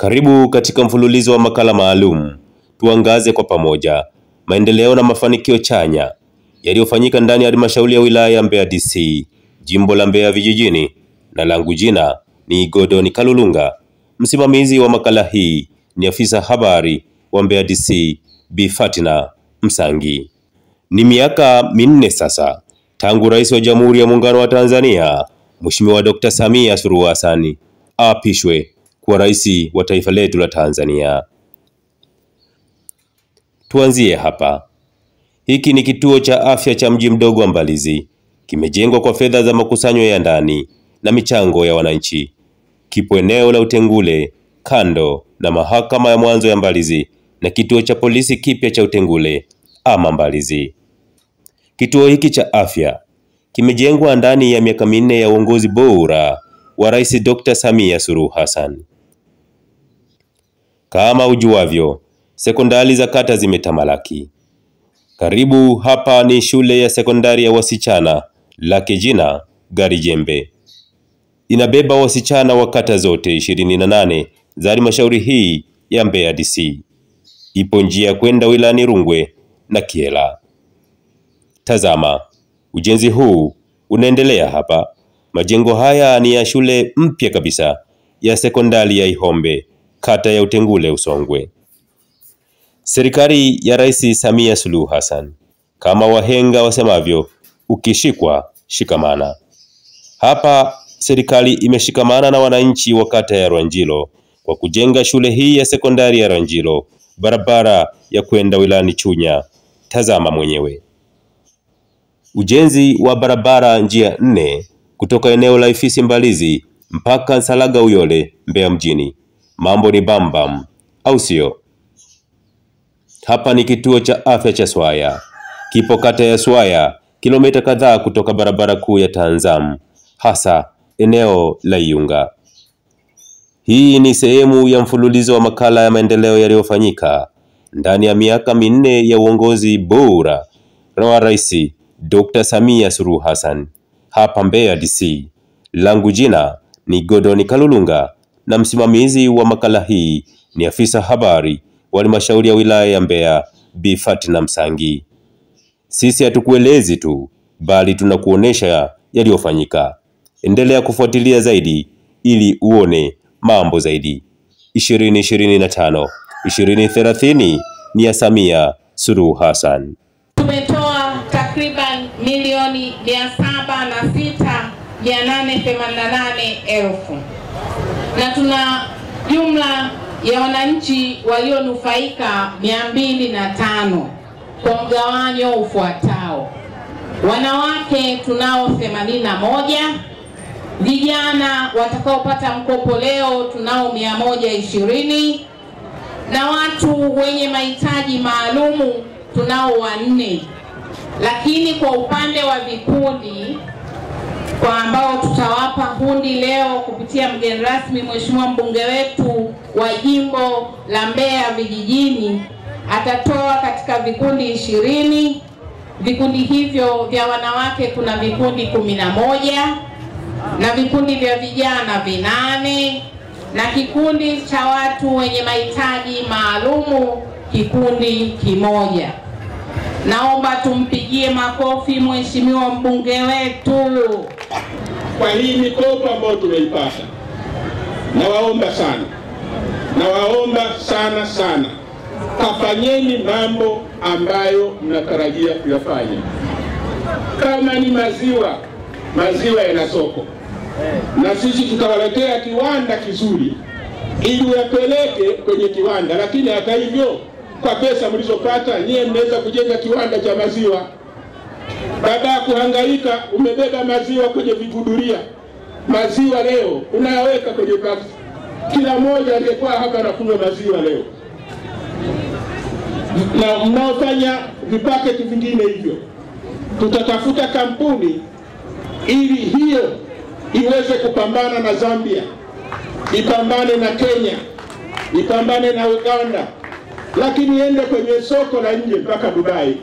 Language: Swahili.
Karibu katika mfululizo wa makala maalum. Tuangaze kwa pamoja maendeleo na mafanikio chanya yaliyofanyika ndani ya halmashauri ya wilaya ya Mbeya DC, jimbo la Mbeya vijijini, na langu jina ni Godoni Kalulunga. Msimamizi wa makala hii ni afisa habari wa Mbeya DC, Bi Fatina Msangi. Ni miaka 4 sasa tangu Rais wa Jamhuri ya Muungano wa Tanzania, Mheshimiwa Dr. Samia Suluhu Hassan apishwe kuwa rais wa taifa letu la Tanzania. Tuanzie hapa. Hiki ni kituo cha afya cha mji mdogo wa Mbalizi. Kimejengwa kwa fedha za makusanyo ya ndani na michango ya wananchi. Kipo eneo la Utengule, kando na mahakama ya mwanzo ya Mbalizi na kituo cha polisi kipya cha Utengule ama Mbalizi. Kituo hiki cha afya kimejengwa ndani ya miaka 4 ya uongozi bora wa Rais Dr. Samia Suluhu Hassan. Kama ujuavyo, sekondari za kata zimetamalaki. Karibu hapa ni shule ya sekondari ya wasichana lake jina Garijembe. Inabeba wasichana wa kata zote 28 za halmashauri hii ya Mbeya DC. Ipo njia kwenda wilayani Rungwe na Kyela. Tazama, ujenzi huu unaendelea hapa. Majengo haya ni ya shule mpya kabisa ya sekondari ya Ihombe, kata ya Utengule Usongwe. Serikali ya Rais Samia Suluhu Hassan, kama wahenga wasemavyo, ukishikwa shikamana. Hapa serikali imeshikamana na wananchi wa kata ya Rwanjilo kwa kujenga shule hii ya sekondari ya Rwanjilo, barabara ya kwenda wilayani Chunya. Tazama mwenyewe. Ujenzi wa barabara njia 4 kutoka eneo la Ifisi Mbalizi mpaka Nsalaga Uyole Mbeya mjini. Mambo ni bambam, au sio? Hapa ni kituo cha afya cha Swaya. Kipo kata ya Swaya, kilomita kadhaa kutoka barabara kuu ya Tanzam, hasa eneo la Iyunga. Hii ni sehemu ya mfululizo wa makala ya maendeleo yaliyofanyika ndani ya miaka 4 ya uongozi bora wa Rais Dr. Samia Suluhu Hassan hapa Mbeya DC. Langu jina ni Godoni Kalulunga na msimamizi wa makala hii ni afisa habari wa halmashauri ya wilaya ya Mbeya, Bi Fatina Msangi. Sisi hatukuelezi tu, bali tunakuonesha yaliyofanyika. Endelea kufuatilia zaidi ili uone mambo zaidi. 2025, 2030 ni ya Samia Suluhu Hassan. Tumetoa takriban milioni 706,888,000 na tuna jumla ya wananchi walionufaika 205 kwa mgawanyo ufuatao. Wanawake tunao 81, vijana watakaopata mkopo leo tunao 120, na watu wenye mahitaji maalumu tunao 4. Lakini kwa upande wa vikundi, kwa ambao tutawapa hundi leo kupitia mgeni rasmi Mheshimiwa mbunge wetu wa jimbo la Mbeya vijijini, atatoa katika vikundi 20. Vikundi hivyo vya wanawake kuna vikundi 11 na vikundi vya vijana 8 na kikundi cha watu wenye mahitaji maalumu kikundi 1. Naomba tumpigie makofi Mheshimiwa mbunge wetu kwa hii mikopo ambayo tumeipata. Nawaomba sana kafanyeni mambo ambayo mnatarajia kuyafanya. Kama ni maziwa yana soko, na sisi tutawaletea kiwanda kizuri ili yapeleke kwenye kiwanda. Lakini hata hivyo, kwa pesa mlizopata nyie mnaweza kujenga kiwanda cha maziwa. Baada ya kuhangaika umebeba maziwa kwenye viguduria. Maziwa leo unayaweka kwenye pakiti. Kila mmoja angekuwa hapa anakunywa maziwa leo. Na mnaofanya vipaketi vingine hivyo, tutatafuta kampuni ili hiyo iweze kupambana na Zambia, ipambane na Kenya, ipambane na Uganda, lakini iende kwenye soko la nje mpaka Dubai.